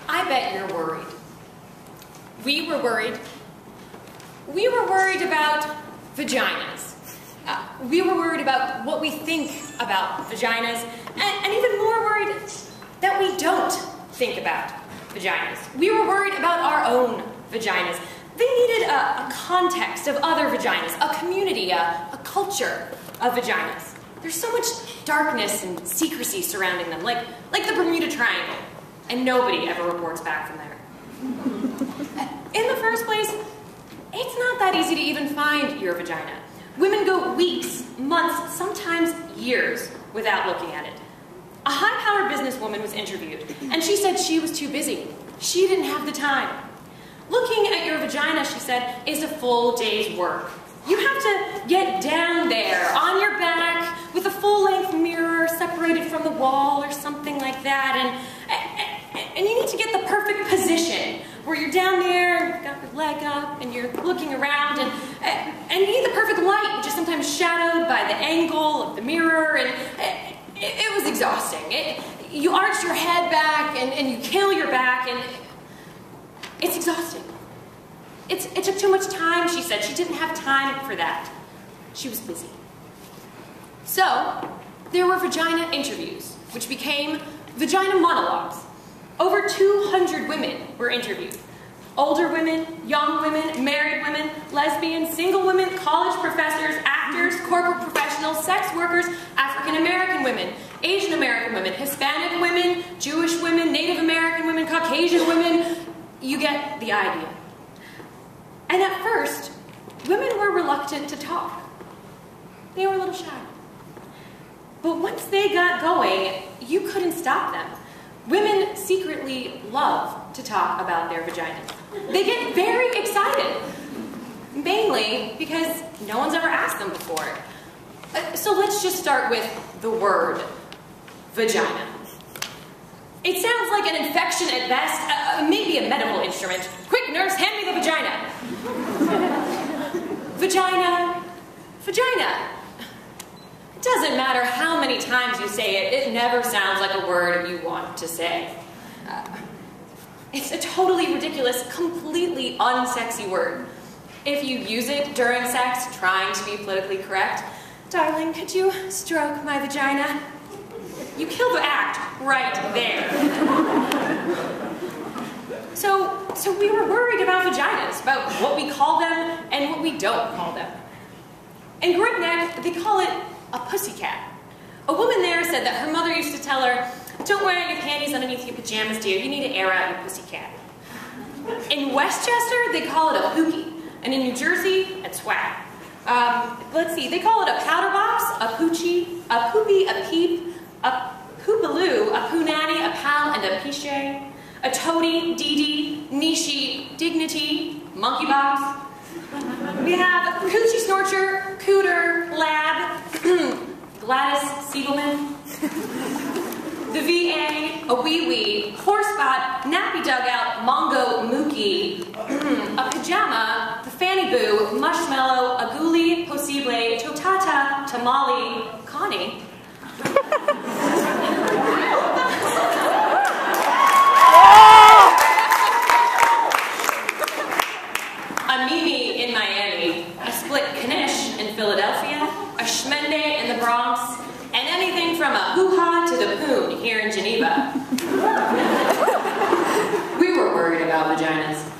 I bet you're worried. We were worried. We were worried about vaginas. We were worried about what we think about vaginas, and even more worried that we don't think about vaginas. We were worried about our own vaginas. They needed a context of other vaginas, a community, a culture of vaginas. There's so much darkness and secrecy surrounding them, like the Bermuda Triangle, and nobody ever reports back from there. In the first place, it's not that easy to even find your vagina. Women go weeks, months, sometimes years without looking at it. A high-powered businesswoman was interviewed, and she said she was too busy. She didn't have the time. Looking at your vagina, she said, is a full day's work. You have to get down there, on your back, with a full-length mirror separated from the wall or something like that, and you need to get the perfect position, where you're down there, and you've got your leg up, and you're looking around, and you need the perfect light, which is sometimes shadowed by the angle of the mirror, and it was exhausting. You arch your head back, and you kill your back, and it's exhausting. It took too much time, she said. She didn't have time for that. She was busy. So, there were vagina interviews, which became vagina monologues. Over 200 women were interviewed. Older women, young women, married women, lesbians, single women, college professors, actors, corporate professionals, sex workers, African American women, Asian American women, Hispanic women, Jewish women, Native American women, Caucasian women. You get the idea. And at first, women were reluctant to talk. They were a little shy. But once they got going, you couldn't stop them. Women secretly love to talk about their vaginas. They get very excited, mainly because no one's ever asked them before. So let's just start with the word vagina. It sounds like an infection at best, maybe a medical instrument. Quick, nurse, hand me the vagina. Vagina, vagina. It doesn't matter how many times you say it, it never sounds like a word you want to say. It's a totally ridiculous, completely unsexy word. If you use it during sex, trying to be politically correct, darling, could you stroke my vagina? You kill the act right there. So we were worried about vaginas, about what we call them and what we don't call them. In Great Neck, they call it a pussycat. A woman there said that her mother used to tell her, don't wear your panties underneath your pajamas, dear. You need to air out your pussycat. In Westchester, they call it a pookie. And in New Jersey, a swag. Let's see, they call it a powder box, a poochie, a poopy, a peep, a poopaloo, a poonanny, a pal, and a piche, a toady, dee-dee, nishi, dignity, monkey box. We have coochie snorcher, cooter, lab, Gladys Siegelman, the VA, a wee-wee, horse spot, nappy dugout, mongo mookie, a pajama, the fanny boo, mushmallow, a ghoulie, possible, totata, tamale, Connie. A Mimi in Miami, a split knish in Philadelphia, a schmende in the Bronx, and anything from a hoo-ha to the poon here in Geneva. We were worried about vaginas.